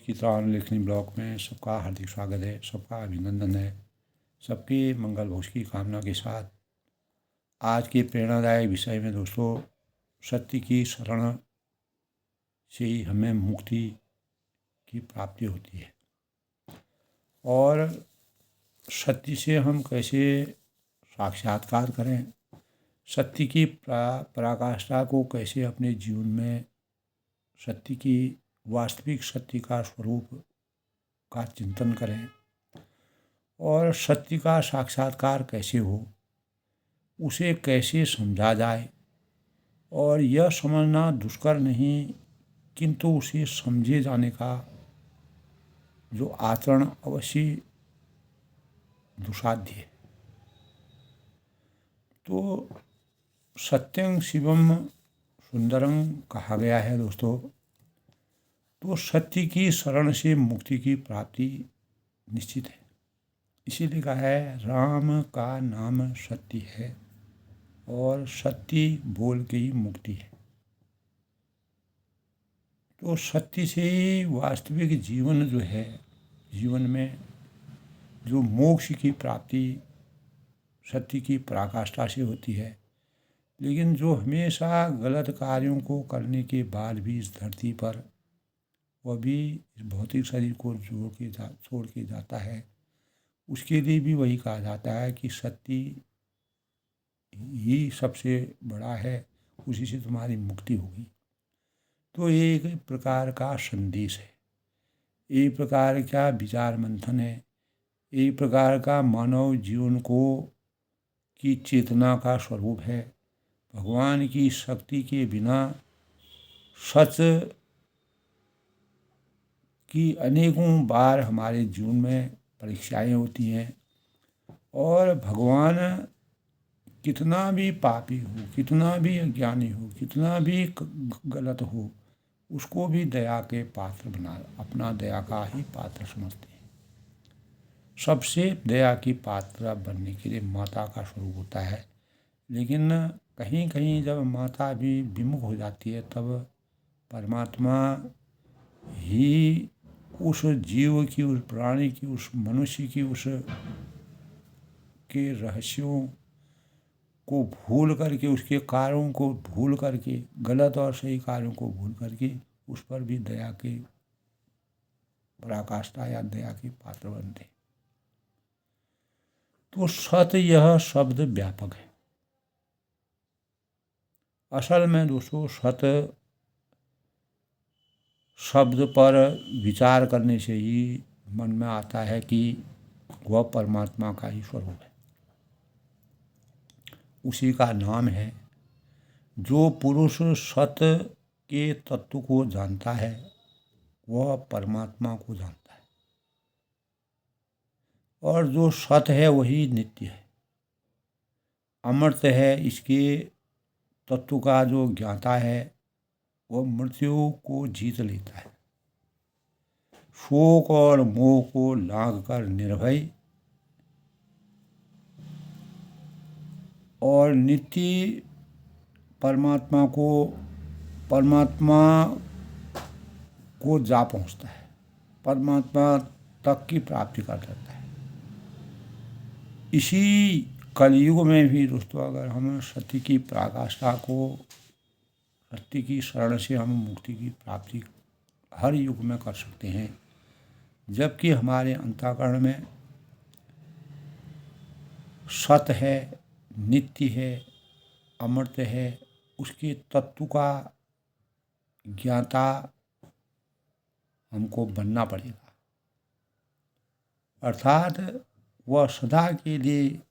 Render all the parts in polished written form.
की त्राण लेखनी ब्लॉग में सबका हार्दिक स्वागत है, सबका अभिनंदन है। सबके मंगल भोज की कामना के साथ आज के प्रेरणादायक विषय में दोस्तों, सत्य की शरण से ही हमें मुक्ति की प्राप्ति होती है और सत्य से हम कैसे साक्षात्कार करें, सत्य की पराकाष्ठा को कैसे अपने जीवन में सत्य की वास्तविक सत्य का स्वरूप का चिंतन करें और सत्य का साक्षात्कार कैसे हो, उसे कैसे समझा जाए। और यह समझना दुष्कर नहीं, किंतु उसे समझे जाने का जो आचरण अवश्य दुसाध्य है। तो सत्यं शिवम सुंदरं कहा गया है दोस्तों। तो सत्य की शरण से मुक्ति की प्राप्ति निश्चित है। इसीलिए कहा है, राम का नाम सत्य है और सत्य बोल के ही मुक्ति है। तो सत्य से ही वास्तविक जीवन जो है, जीवन में जो मोक्ष की प्राप्ति सत्य की पराकाष्ठा से होती है। लेकिन जो हमेशा गलत कार्यों को करने के बाद भी इस धरती पर वह भी इस भौतिक शरीर को छोड़ के जाता है, उसके लिए भी वही कहा जाता है कि सत्य ही सबसे बड़ा है, उसी से तुम्हारी मुक्ति होगी। तो ये एक प्रकार का संदेश है, एक प्रकार का विचार मंथन है, एक प्रकार का मानव जीवन को की चेतना का स्वरूप है। भगवान की शक्ति के बिना सच की अनेकों बार हमारे जीवन में परीक्षाएं होती हैं और भगवान कितना भी पापी हो, कितना भी अज्ञानी हो, कितना भी गलत हो, उसको भी दया के पात्र बना, अपना दया का ही पात्र समझते हैं। सबसे दया की पात्र बनने के लिए माता का स्वरूप होता है। लेकिन कहीं कहीं जब माता भी विमुख हो जाती है, तब परमात्मा ही उस जीव की, उस प्राणी की, उस मनुष्य की, उस के रहस्यों को भूल करके, उसके कार्यों को भूल करके, गलत और सही कार्यों को भूल करके उस पर भी दया के पराकाष्ठा या दया के पात्र बनते। तो सत्य यह शब्द व्यापक है। असल में दोस्तों, सत्य शब्द पर विचार करने से ही मन में आता है कि वह परमात्मा का ही स्वरूप है, उसी का नाम है। जो पुरुष सत्य के तत्व को जानता है वह परमात्मा को जानता है, और जो सत्य है वही नित्य है, अमर्त्य है। इसके तत्व का जो ज्ञाता है वह मृत्यु को जीत लेता है, शोक और मोह को लांघ कर निर्भय और नित्य परमात्मा को जा पहुंचता है, परमात्मा तक की प्राप्ति कर लेता है। इसी कलयुग में भी दोस्तों, अगर हम सत्य की पराकाष्ठा को, सत्य की शरण से हम मुक्ति की प्राप्ति हर युग में कर सकते हैं, जबकि हमारे अंतःकरण में सत्य है, नित्य है, अमर्त्य है, उसके तत्व का ज्ञाता हमको बनना पड़ेगा। अर्थात वह सदा के लिए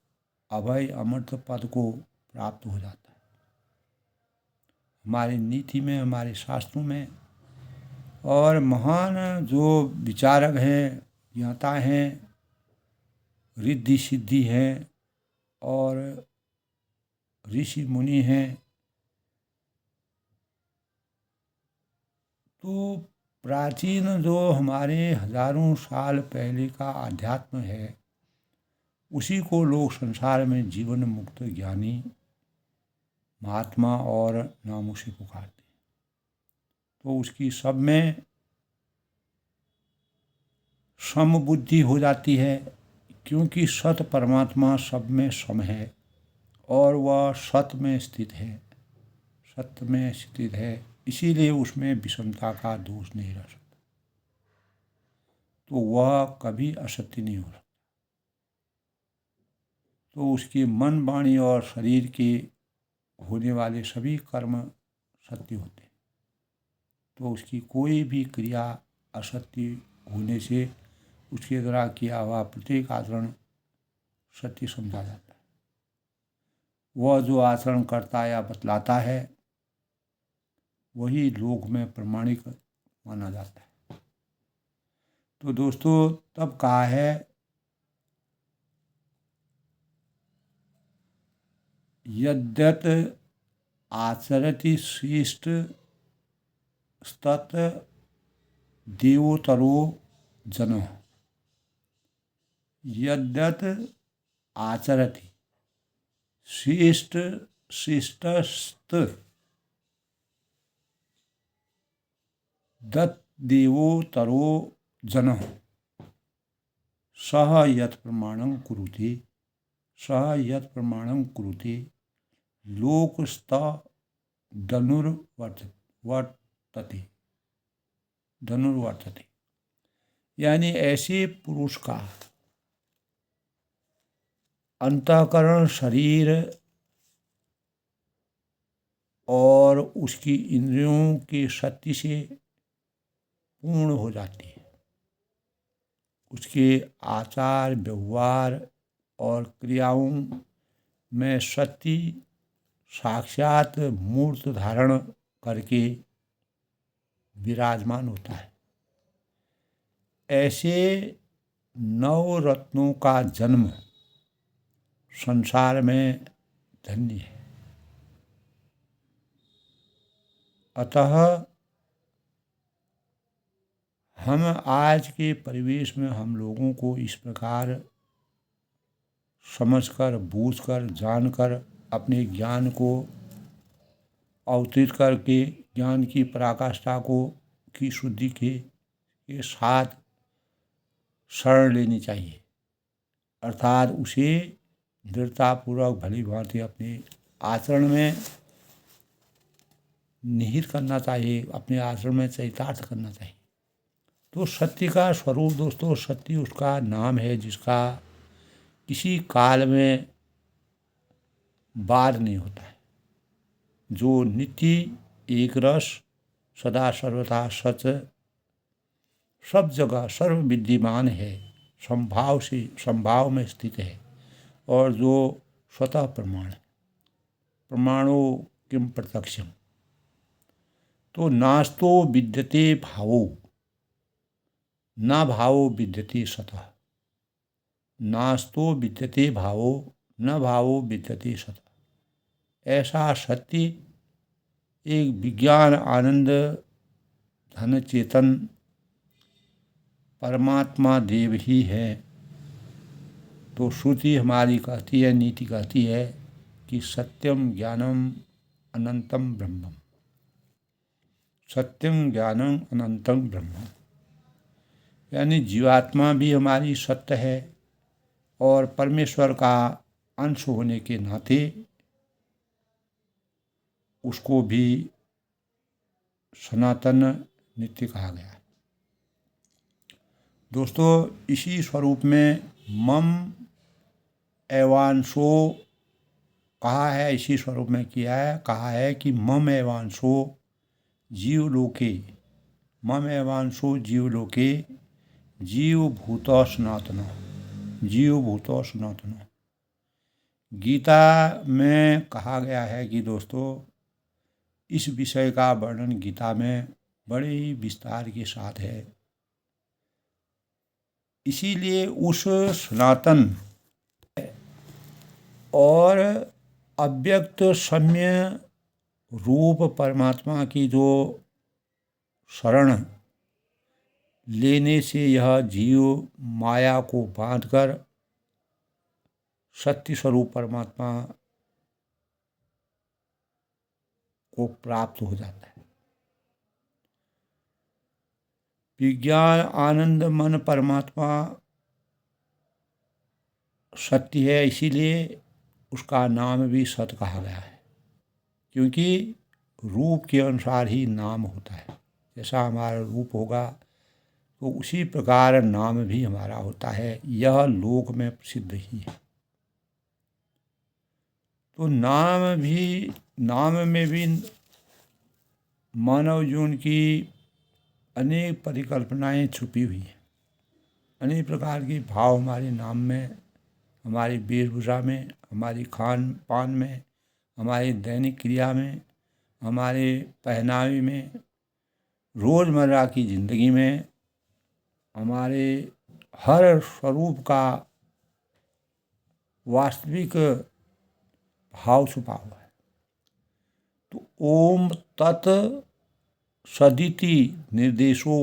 अभय अमर्त्य पद को प्राप्त हो जाता है। हमारी नीति में, हमारे शास्त्रों में और महान जो विचारक हैं, ज्ञाता हैं, रिद्धि सिद्धि हैं और ऋषि मुनि हैं, तो प्राचीन जो हमारे हजारों साल पहले का अध्यात्म है, उसी को लोग संसार में जीवन मुक्त ज्ञानी, महात्मा और नामों से पुकारते हैं। तो उसकी सब में समबुद्धि हो जाती है, क्योंकि सत परमात्मा सब में सम है और वह सत में स्थित है, सत्य में स्थित है, इसीलिए उसमें विषमता का दोष नहीं रह सकता, तो वह कभी असत्य नहीं हो सकता। तो उसके मन, वाणी और शरीर के होने वाले सभी कर्म सत्य होते हैं, तो उसकी कोई भी क्रिया असत्य होने से उसके द्वारा किया हुआ प्रत्येक आचरण सत्य समझा जाता है। वह जो आचरण करता या बतलाता है वही लोक में प्रमाणिक माना जाता है। तो दोस्तों, तब कहा है यद्यत आचरति श्रेष्ठ तत् देवोतरो जन। यद्यत आचरति श्रेष्ठ श्रेष्ठस्त दत् देवोतरो जन सह यत् प्रमाणं कुरुते, सह यत् प्रमाणं कुरुते लोकस्थ धनुर्वर्तते, धनुर्वर्तते। यानी ऐसे पुरुष का अंतःकरण, शरीर और उसकी इंद्रियों की शक्ति से पूर्ण हो जाती है। उसके आचार, व्यवहार और क्रियाओं में शक्ति साक्षात मूर्त धारण करके विराजमान होता है। ऐसे नवरत्नों का जन्म संसार में धन्य है। अतः हम आज के परिवेश में हम लोगों को इस प्रकार समझकर, बूझकर, जानकर अपने ज्ञान को अवतरित करके ज्ञान की पराकाष्ठा की शुद्धि के साथ शरण लेनी चाहिए, अर्थात उसे दृढ़तापूर्वक भली भांति अपने आचरण में निहित करना चाहिए, अपने आचरण में चरितार्थ करना चाहिए। तो सत्य का स्वरूप दोस्तों, सत्य उसका नाम है जिसका किसी काल में बाद नहीं होता है, जो नित्य एक रस, सदा सर्वथा सच, सब जगह सर्व विद्यमान है, संभाव में स्थित है और जो स्वतः प्रमाण है। प्रमाणो किम प्रत्यक्षम। तो नास्तो विद्यते भावो न भावो विद्यते सतः, नास्तो विद्यते भावो न भावो विद्यते सतः। ऐसा सत्य एक विज्ञान, आनंद, धन, चेतन परमात्मा देव ही है। तो श्रुति हमारी कहती है, नीति कहती है कि सत्यम ज्ञानम अनंतम ब्रह्मम, सत्यम ज्ञानम अनंतम ब्रह्मम। यानी जीवात्मा भी हमारी सत्य है और परमेश्वर का अंश होने के नाते उसको भी सनातन नित्य कहा गया है। दोस्तों, इसी स्वरूप में मम एवांशो कहा है, इसी स्वरूप में किया है, कहा है कि मम एवांशो जीवलोके, मम एवांशो जीवलोके जीवभूतो सनातन, जीवभूतो सनातन। गीता में कहा गया है कि दोस्तों इस विषय का वर्णन गीता में बड़े ही विस्तार के साथ है। इसीलिए उस सनातन और अव्यक्त सम्य रूप परमात्मा की जो शरण लेने से यह जीव माया को बांधकर सत्य स्वरूप परमात्मा को प्राप्त हो जाता है। विज्ञान आनंद मन परमात्मा सत्य है, इसीलिए उसका नाम भी सत्य कहा गया है, क्योंकि रूप के अनुसार ही नाम होता है। जैसा हमारा रूप होगा तो उसी प्रकार नाम भी हमारा होता है। यह लोक में प्रसिद्ध ही है। तो नाम में भी मानव जीवन की अनेक परिकल्पनाएं छुपी हुई हैं। अनेक प्रकार के भाव हमारे नाम में, हमारी वेशभूषा में, हमारी खान पान में, हमारी दैनिक क्रिया में, हमारे पहनावे में, रोज़मर्रा की ज़िंदगी में, हमारे हर स्वरूप का वास्तविक भाव छुपा हुआ है। तो ओम तत् सदिति निर्देशो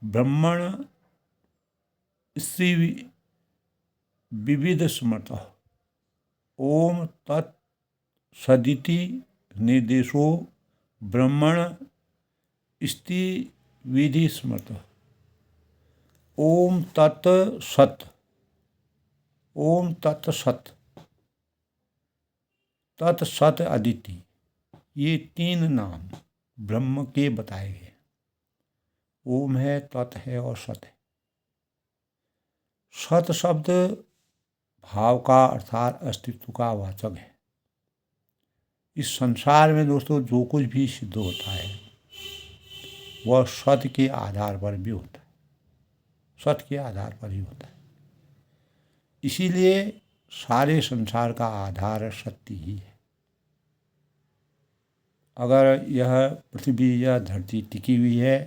ब्रह्मण स्त्री विविध स्मृत। ओम तत् सदिति निर्देशो ब्रह्मण स्त्री विधि स्मृत। ओम तत् सत, ओम तत् सत, तत् सत अदिति, ये तीन नाम ब्रह्म के बताए गए। ओम है, तत् है और सत है। सत शब्द भाव का अर्थात अस्तित्व का वाचक है। इस संसार में दोस्तों जो कुछ भी सिद्ध होता है वह सत्य के आधार पर भी होता है, सत्य के आधार पर ही होता है। इसीलिए सारे संसार का आधार सत्य ही है। अगर यह पृथ्वी, यह धरती टिकी हुई है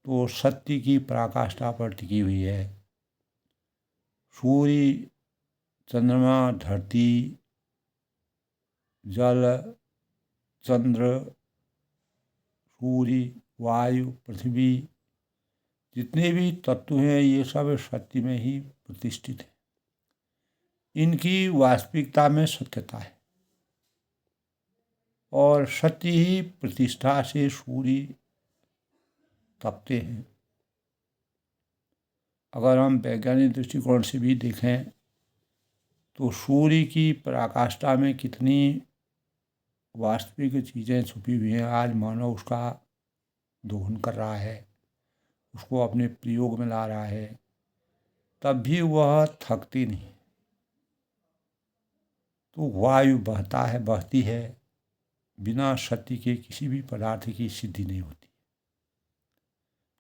तो सत्य की पराकाष्ठा पर टिकी हुई है। सूर्य, चंद्रमा, धरती, जल, चंद्र, सूर्य, वायु, पृथ्वी, जितने भी तत्व हैं ये सब सत्य में ही प्रतिष्ठित है। इनकी वास्तविकता में सत्यता है और सत्य ही प्रतिष्ठा से सूर्य तपते हैं। अगर हम वैज्ञानिक दृष्टिकोण से भी देखें तो सूर्य की पराकाष्ठा में कितनी वास्तविक चीज़ें छुपी हुई हैं। आज मानव उसका दोहन कर रहा है, उसको अपने प्रयोग में ला रहा है, तब भी वह थकती नहीं। तो वायु बहता है, बहती है, बिना सत्य के किसी भी पदार्थ की सिद्धि नहीं होती।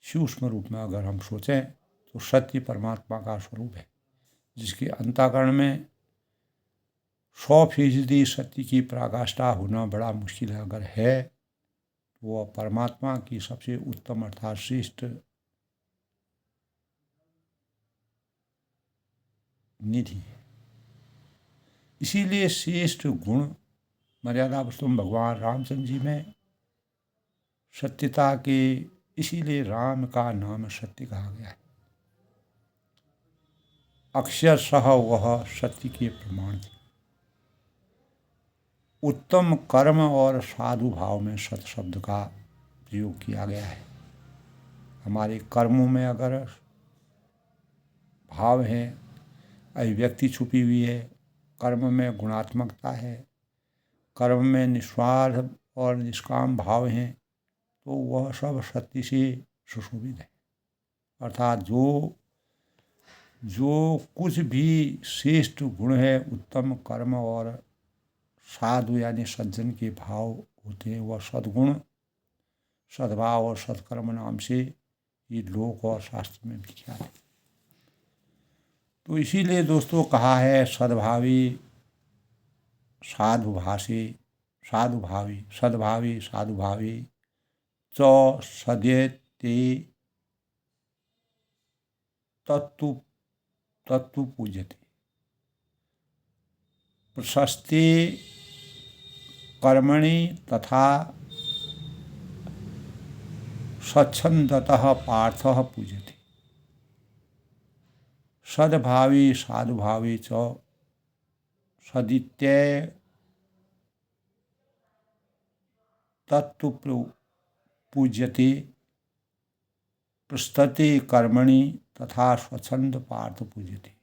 सूक्ष्म रूप में अगर हम सोचें तो सत्य परमात्मा का स्वरूप है, जिसके अंतःकरण में 100% सत्य की पराकाष्ठा होना बड़ा मुश्किल है। अगर है तो वह परमात्मा की सबसे उत्तम अर्थात श्रेष्ठ निधि है। इसीलिए श्रेष्ठ गुण मर्यादा पुरुषोत्तम भगवान रामचंद्र जी में सत्यता के, इसीलिए राम का नाम सत्य कहा गया है। अक्षरशः वह सत्य के प्रमाण थे। उत्तम कर्म और साधु भाव में सत शब्द का प्रयोग किया गया है। हमारे कर्मों में अगर भाव है, अभिव्यक्ति छुपी हुई है, कर्म में गुणात्मकता है, कर्म में निस्वार्थ और निष्काम भाव हैं, तो वह सब सत्य से सुशोभित है। अर्थात जो कुछ भी श्रेष्ठ गुण है, उत्तम कर्म और साधु यानी सज्जन के भाव होते हैं, वह सद्गुण, सद्भाव और सत्कर्म नाम से ये लोक और शास्त्र में विख्यात है। तो इसीलिए दोस्तों कहा है सद्भावी साधुभाषी, साधुभावी सद्भावी साधुभावी च सदेति तत्तु पूज्यते। प्रशस्ति कर्मणि तथा स्वच्छंदतः पार्थः पूज्यते। सद्भावी साधुभावी च सदित्य तत्तु पूज्यते। प्रस्तुति कर्मणि तथा स्वच्छंद पार्थ पूज्यते।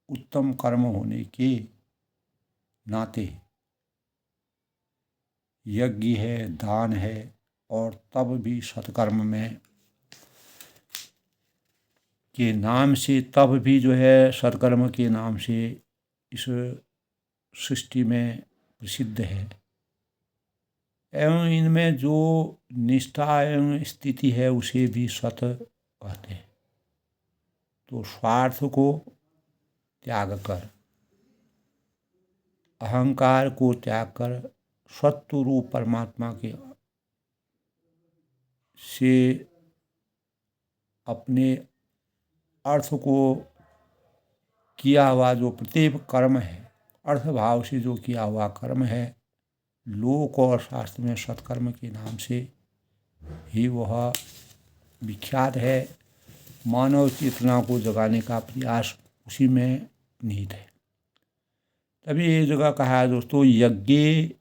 उत्तम कर्म होने के नाते यज्ञ है, दान है, और तब भी सत्कर्म में के नाम से, तब भी जो है सत्कर्म के नाम से इस सृष्टि में प्रसिद्ध है। एवं इनमें जो निष्ठा एवं स्थिति है उसे भी सत कहते हैं। तो स्वार्थ को त्याग कर, अहंकार को त्याग कर सत्व रूप परमात्मा के से अपने अर्थ को किया हुआ जो प्रत्येक कर्म है, अर्थ भाव से जो किया हुआ कर्म है, लोक और शास्त्र में सत्कर्म के नाम से ही वह विख्यात है। मानव चेतना को जगाने का प्रयास उसी में निहित है। तभी ये जगह कहा है दोस्तों, यज्ञे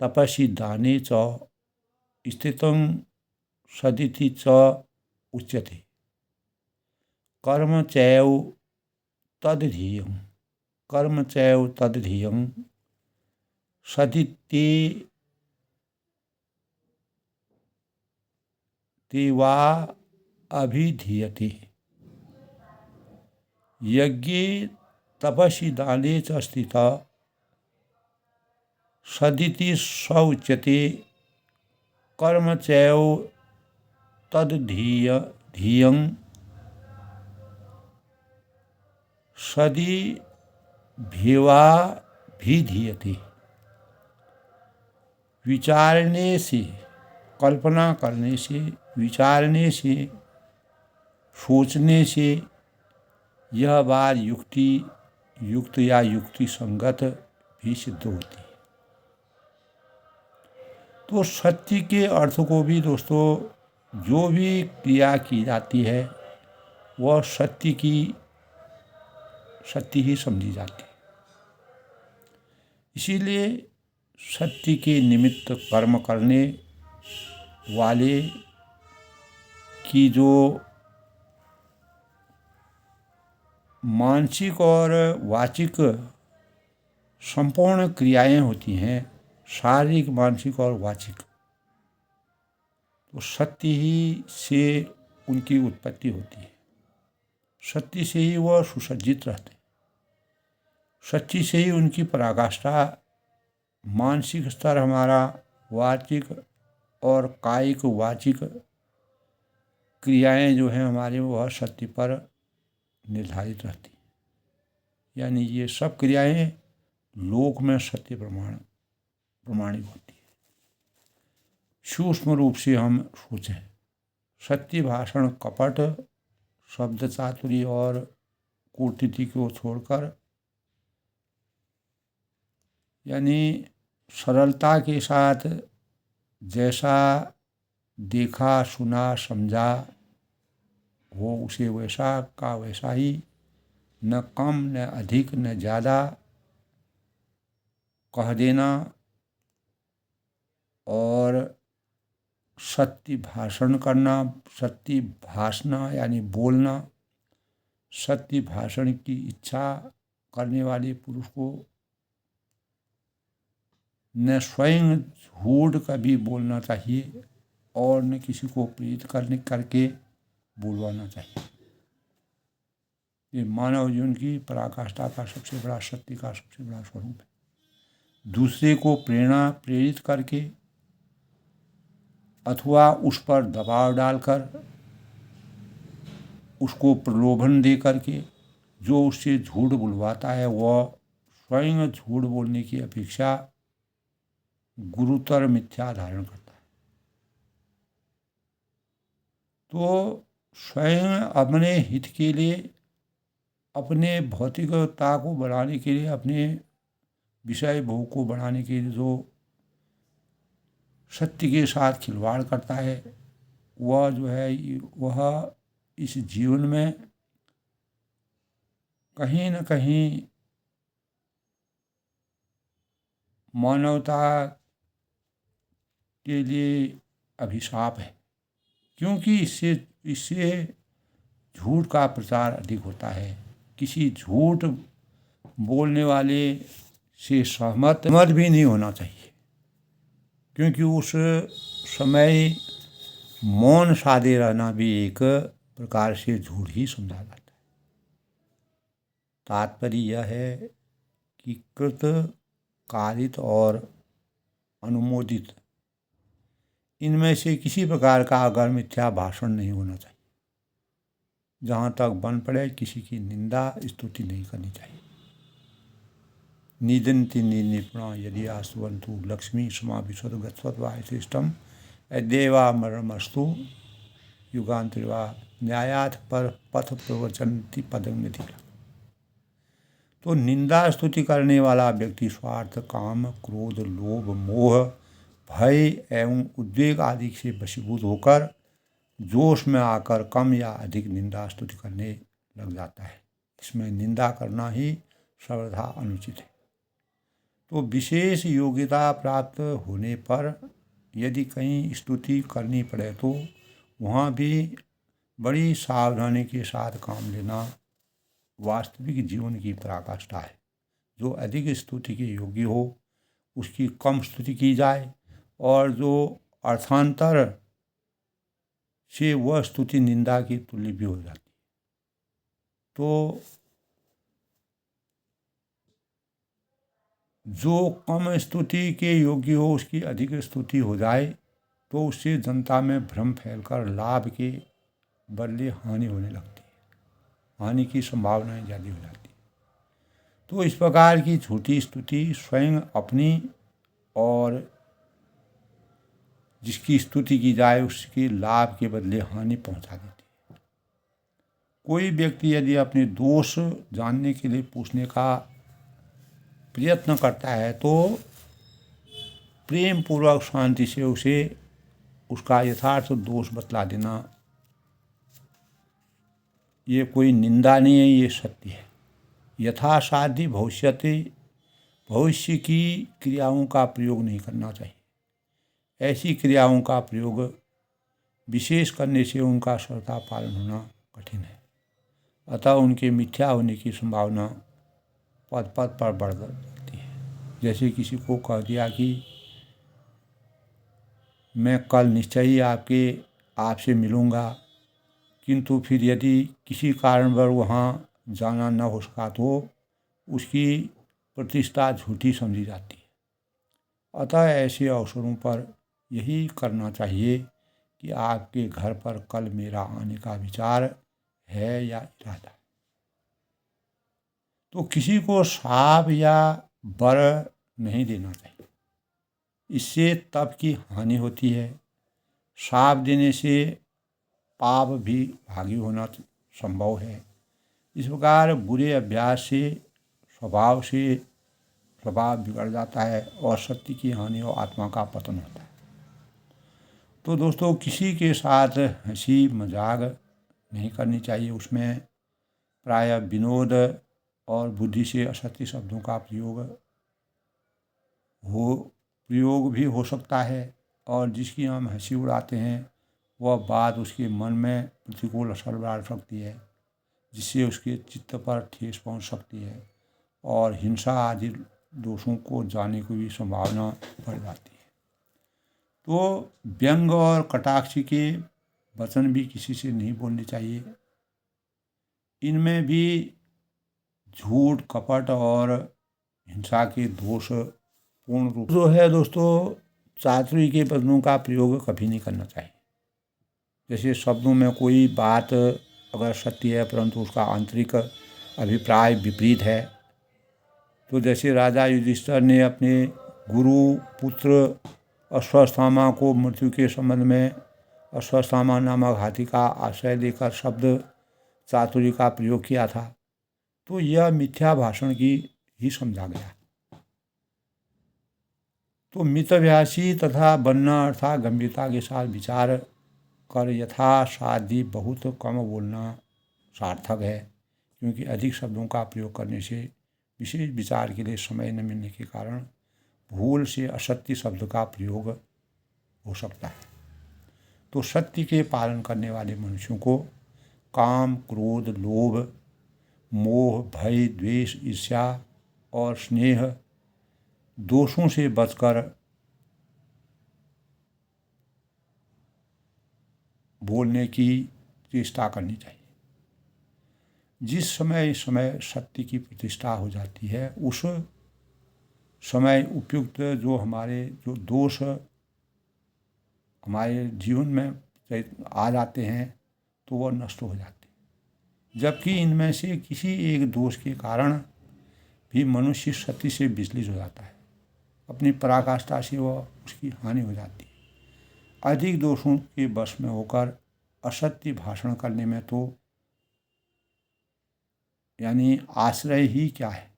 तपसि दाने च स्थितं सदिति च उच्यते। कर्म चैव तद्धियं, कर्म चैव तद्धियं सदिति वा अभिधीयते। यज्ञे तपसि दाने च स्थितः सदिति स उच्यते। कर्म चैव तद्धियं सदि भेवा भिधीयते। विचारने से, कल्पना करने से, विचारने से, सोचने से यह बात युक्त या युक्ति संगत भी सिद्ध होती है। तो सत्य के अर्थ को भी दोस्तों, जो भी क्रिया की जाती है वह सत्य ही समझी जाती है। इसीलिए सत्य के निमित्त कर्म करने वाले की जो मानसिक और वाचिक संपूर्ण क्रियाएं होती हैं, शारीरिक, मानसिक और वाचिक, तो सत्य ही से उनकी उत्पत्ति होती है। सत्य से ही वह सुसज्जित रहते हैं। सच्ची से ही उनकी पराकाष्ठा, मानसिक स्तर हमारा, वाचिक और कायिक वाचिक क्रियाएं जो हैं हमारे, वह सत्य पर निर्धारित रहती। यानी ये सब क्रियाएं लोक में सत्य प्रमाणित होती है। सूक्ष्म रूप से हम सोचें, सत्य भाषण कपट, शब्द चातुरी और कूटनीति को छोड़कर, यानी सरलता के साथ जैसा देखा, सुना, समझा हो उसे वैसा का वैसा ही, न कम न अधिक न ज़्यादा कह देना, और सत्य भाषण करना, सत्य भाषना यानी बोलना, सत्य भाषण की इच्छा करने वाले पुरुष को न स्वयं झूठ कभी बोलना चाहिए और न किसी को प्रेरित करके बोलवाना चाहिए। ये मानव जीवन की पराकाष्ठा का सबसे बड़ा, सत्य का सबसे बड़ा स्वरूप है। दूसरे को प्रेरित करके अथवा उस पर दबाव डालकर, उसको प्रलोभन दे करके जो उससे झूठ बुलवाता है वह स्वयं झूठ बोलने की अपेक्षा गुरुतर मिथ्या धारण करता है। तो स्वयं अपने हित के लिए, अपने भौतिकता को बढ़ाने के लिए, अपने विषय भोग को बढ़ाने के लिए जो सत्य के साथ खिलवाड़ करता है, वह जो है वह इस जीवन में कहीं न कहीं मानवता के लिए अभिशाप है। क्योंकि इससे इससे झूठ का प्रचार अधिक होता है। किसी झूठ बोलने वाले से सहमत भी नहीं होना चाहिए, क्योंकि उस समय मौन साधे रहना भी एक प्रकार से झूठ ही समझा जाता है। तात्पर्य यह है कि कृत, कारित और अनुमोदित इनमें से किसी प्रकार का अगर मिथ्या भाषण नहीं होना चाहिए। जहाँ तक बन पड़े किसी की निंदा स्तुति नहीं करनी चाहिए। निदन्ति निपुणा यदि आस्तुवन्तु लक्ष्मी समाविशद गच्छत्वायथेष्टम देवामरमस्तु युगान्तरिवा न्यायात् पर पथ प्रवचन्ति पदं निधिला। तो निंदा स्तुति करने वाला व्यक्ति स्वार्थ, काम, क्रोध, लोभ, मोह, भय एवं उद्वेग आदि से वशीभूत होकर जोश में आकर कम या अधिक निंदा स्तुति करने लग जाता है। इसमें निंदा करना ही सर्वथा अनुचित है। तो विशेष योग्यता प्राप्त होने पर यदि कहीं स्तुति करनी पड़े तो वहाँ भी बड़ी सावधानी के साथ काम लेना वास्तविक जीवन की पराकाष्ठा है। जो अधिक स्तुति के योग्य हो उसकी कम स्तुति की जाए, और जो अर्थांतर से वह स्तुति निंदा की तुल्य भी हो जाती है। तो जो कम स्तुति के योग्य हो उसकी अधिक स्तुति हो जाए तो उससे जनता में भ्रम फैलकर लाभ के बदले हानि होने लगती है। हानि की संभावनाएं ज़्यादा हो जाती है। तो इस प्रकार की झूठी स्तुति स्वयं अपनी और जिसकी स्तुति की जाए उसके लाभ के बदले हानि पहुंचा देती है। कोई व्यक्ति यदि अपने दोष जानने के लिए पूछने का प्रयत्न करता है तो प्रेम पूर्वक शांति से उसे उसका यथार्थ दोष बतला देना ये कोई निंदा नहीं है, ये सत्य है। यथासाध्य भविष्य की क्रियाओं का प्रयोग नहीं करना चाहिए। ऐसी क्रियाओं का प्रयोग विशेष करने से उनका श्रद्धा पालन होना कठिन है। अतः उनके मिथ्या होने की संभावना पद पद पर बढ़ जाती है। जैसे किसी को कह दिया कि मैं कल निश्चय ही आपसे मिलूँगा, किंतु फिर यदि किसी कारणवश वहाँ जाना न हो सका तो उसकी प्रतिष्ठा झूठी समझी जाती है। अतः ऐसे अवसरों पर यही करना चाहिए कि आपके घर पर कल मेरा आने का विचार है या इरादा। तो किसी को शाप या वर नहीं देना चाहिए, इससे तप की हानि होती है। शाप देने से पाप भी भागी होना संभव है। इस प्रकार बुरे अभ्यास से स्वभाव बिगड़ जाता है और सत्य की हानि और आत्मा का पतन होता है। तो दोस्तों, किसी के साथ हंसी मजाक नहीं करनी चाहिए। उसमें प्रायः विनोद और बुद्धि से असत्य शब्दों का प्रयोग भी हो सकता है, और जिसकी हम हंसी उड़ाते हैं वह बात उसके मन में प्रतिकूल असर डाल सकती है, जिससे उसके चित्त पर ठेस पहुंच सकती है और हिंसा आदि दोषों को जाने की भी संभावना बढ़ जाती है। तो व्यंग और कटाक्ष के वचन भी किसी से नहीं बोलने चाहिए। इनमें भी झूठ, कपट और हिंसा के दोष पूर्ण रूप जो है दोस्तों, चातुर्य के वचनों का प्रयोग कभी नहीं करना चाहिए। जैसे शब्दों में कोई बात अगर सत्य है परंतु उसका आंतरिक अभिप्राय विपरीत है, तो जैसे राजा युधिष्ठिर ने अपने गुरु पुत्र अश्वत्थामा को मृत्यु के संबंध में अश्वत्थामा नामक हाथी का आश्रय लेकर शब्द चातुर्य का प्रयोग किया था, तो यह मिथ्या भाषण की ही समझा गया। तो मितव्यासी तथा बनना अर्थात गंभीरता के साथ विचार कर यथासाध्य बहुत कम बोलना सार्थक है, क्योंकि अधिक शब्दों का प्रयोग करने से विशेष विचार के लिए समय न मिलने के कारण भूल से असत्य शब्द का प्रयोग हो सकता है। तो सत्य के पालन करने वाले मनुष्यों को काम, क्रोध, लोभ, मोह, भय, द्वेष, ईर्ष्या और स्नेह दोषों से बचकर बोलने की चेष्टा करनी चाहिए। जिस समय सत्य की प्रतिष्ठा हो जाती है, उस समय उपयुक्त जो दोष हमारे जीवन में आ जाते हैं तो वह नष्ट हो जाते हैं। जबकि इनमें से किसी एक दोष के कारण भी मनुष्य सत्य से विचलित हो जाता है, अपनी पराकाष्ठा से वह उसकी हानि हो जाती है। अधिक दोषों के वश में होकर असत्य भाषण करने में तो यानी आश्रय ही क्या है।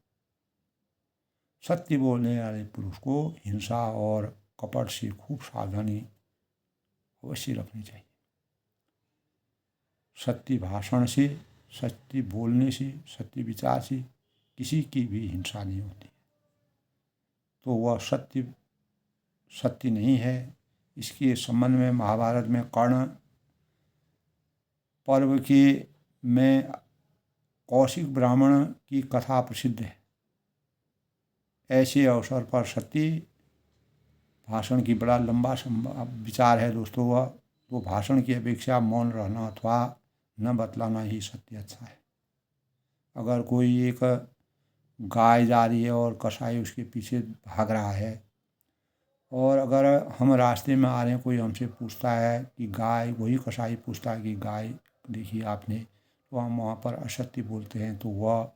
सत्य बोलने वाले पुरुष को हिंसा और कपट से खूब सावधानी अवश्य रखनी चाहिए। सत्य भाषण से, सत्य बोलने से, सत्य विचार से किसी की भी हिंसा नहीं होती, तो वह सत्य नहीं है। इसके संबंध में महाभारत में कर्ण पर्व में कौशिक ब्राह्मण की कथा प्रसिद्ध है। ऐसे अवसर पर सत्य भाषण की बड़ा लंबा विचार है दोस्तों। वह तो भाषण की अपेक्षा मौन रहना अथवा न बतलाना ही सत्य अच्छा है। अगर कोई एक गाय जा रही है और कसाई उसके पीछे भाग रहा है, और अगर हम रास्ते में आ रहे हैं, कोई हमसे पूछता है कि गाय, वही कसाई पूछता है कि गाय देखिए आपने, तो हम वहाँ पर असत्य बोलते हैं, तो वह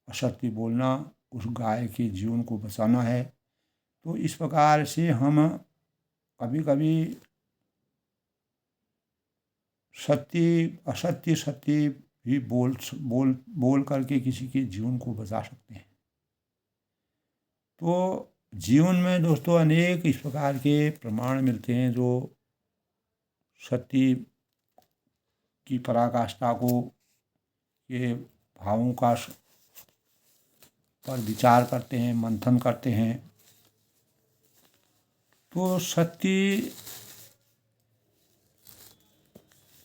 असत्य बोलना उस गाय के जीवन को बचाना है। तो इस प्रकार से हम कभी कभी सत्य भी बोल करके किसी के जीवन को बचा सकते हैं। तो जीवन में दोस्तों अनेक इस प्रकार के प्रमाण मिलते हैं जो सत्य की पराकाष्ठा को, के भावों का पर विचार करते हैं, मंथन करते हैं। तो सत्य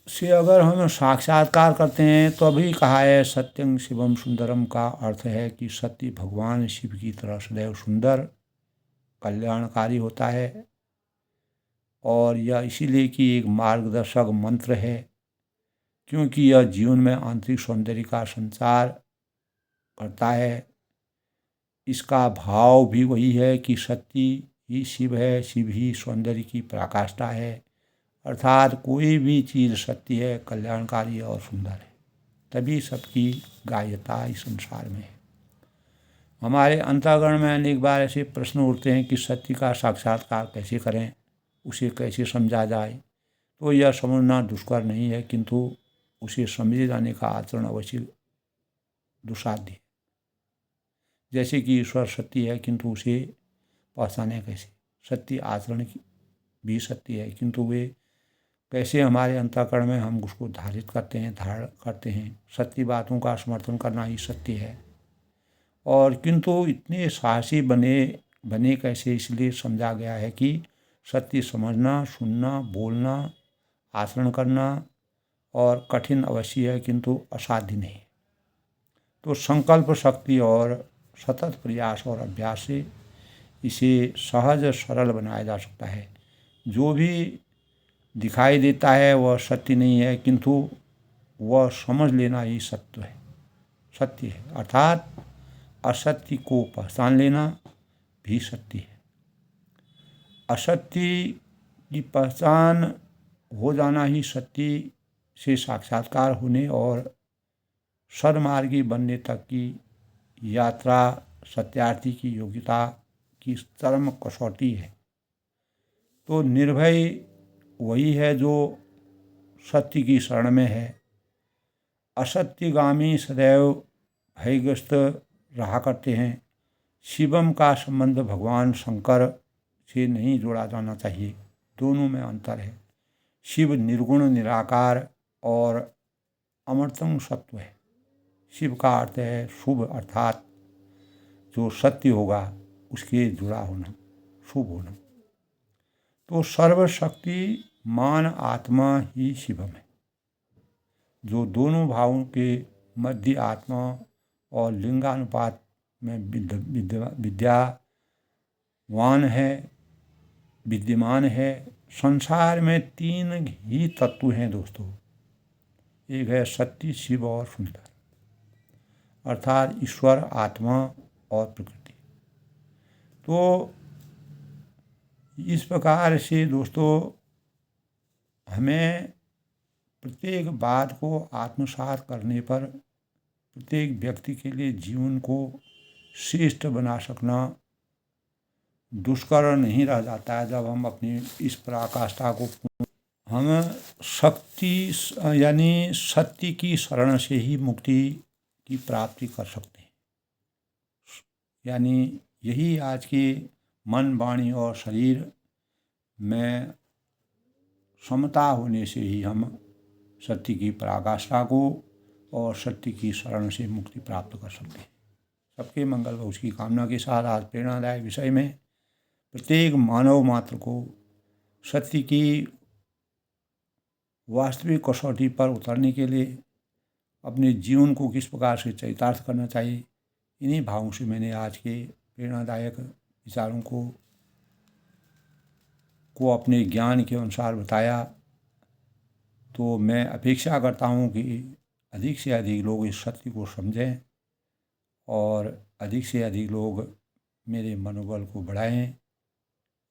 से अगर हम साक्षात्कार करते हैं तो अभी कहा है सत्यं शिवम सुंदरम का अर्थ है कि सत्य भगवान शिव की तरह सदैव सुंदर, कल्याणकारी होता है, और यह इसीलिए कि एक मार्गदर्शक मंत्र है, क्योंकि यह जीवन में आंतरिक सौंदर्य का संचार करता है। इसका भाव भी वही है कि सत्य ही शिव है, शिव ही सौंदर्य की पराकाष्ठा है, अर्थात कोई भी चीज़ सत्य है, कल्याणकारी और सुंदर है, तभी सबकी गायता इस संसार में है। हमारे अंतःकरण में अनेक बार ऐसे प्रश्न उठते हैं कि सत्य का साक्षात्कार कैसे करें, उसे कैसे समझा जाए। तो यह समझना दुष्कर नहीं है, किंतु उसे समझे जाने का आचरण अवश्य दुस्साध्य है। जैसे कि ईश्वर सत्य है, किंतु उसे पहचाने कैसे। सत्य आचरण भी सत्य है, किंतु वे कैसे हमारे अंतःकरण में हम उसको धारित करते हैं, धारण करते हैं। सत्य बातों का समर्थन करना ही सत्य है। और किंतु इतने साहसी बने कैसे, इसलिए समझा गया है कि सत्य समझना, सुनना, बोलना, आचरण करना और कठिन अवश्य है, किंतु असाध्य नहीं। तो संकल्प शक्ति और सतत प्रयास और अभ्यास से इसे सहज सरल बनाया जा सकता है। जो भी दिखाई देता है वह सत्य नहीं है, किंतु वह समझ लेना ही सत्य है। अर्थात असत्य को पहचान लेना भी सत्य है। असत्य की पहचान हो जाना ही सत्य से साक्षात्कार होने और सन्मार्गी बनने तक की यात्रा सत्यार्थी की योग्यता की चरम कसौटी है। तो निर्भय वही है जो सत्य की शरण में है। असत्यगामी सदैव भयग्रस्त रहा करते हैं। शिवम का संबंध भगवान शंकर से नहीं जोड़ा जाना चाहिए, दोनों में अंतर है। शिव निर्गुण, निराकार और अमर्तम सत्व है। शिव का अर्थ है शुभ, अर्थात जो सत्य होगा उसके जुड़ा होना, शुभ होना। तो सर्वशक्ति मान आत्मा ही शिवम है। जो दोनों भावों के मध्य आत्मा और लिंगानुपात में विद्यावान है, विद्यमान है। संसार में तीन ही तत्व हैं दोस्तों, एक है सत्य, शिव और सुंदर, अर्थात ईश्वर, आत्मा और प्रकृति। तो इस प्रकार से दोस्तों हमें प्रत्येक बात को आत्मसात करने पर प्रत्येक व्यक्ति के लिए जीवन को श्रेष्ठ बना सकना दुष्कर नहीं रह जाता है। जब हम अपनी इस पराकाष्ठा को हम शक्ति यानी सत्य की शरण से ही मुक्ति की प्राप्ति कर सकते हैं। यानी यही आज के मन, वाणी और शरीर में समता होने से ही हम सत्य की पराकाष्ठा को और सत्य की शरण से मुक्ति प्राप्त कर सकते हैं। सबके मंगल व उसकी कामना के साथ आज प्रेरणादायक विषय में प्रत्येक मानव मात्र को सत्य की वास्तविक कसौटी पर उतरने के लिए अपने जीवन को किस प्रकार से चरितार्थ करना चाहिए, इन्हीं भावों से मैंने आज के प्रेरणादायक विचारों को अपने ज्ञान के अनुसार बताया। तो मैं अपेक्षा करता हूँ कि अधिक से अधिक लोग इस सत्य को समझें और अधिक से अधिक लोग मेरे मनोबल को बढ़ाएं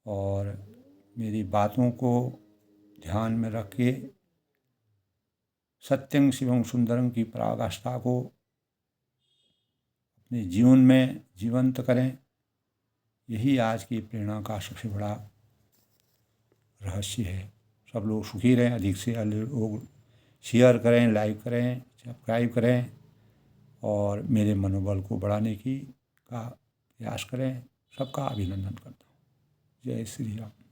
और मेरी बातों को ध्यान में रख के सत्यं शिवं सुंदरं की पराकाष्ठा को अपने जीवन में जीवंत करें। यही आज की प्रेरणा का सबसे बड़ा रहस्य है। सब लोग सुखी रहें, अधिक से अधिक लोग शेयर करें, लाइक करें, सब्सक्राइब करें और मेरे मनोबल को बढ़ाने का प्रयास करें। सबका अभिनंदन करता हूँ। जय श्री राम।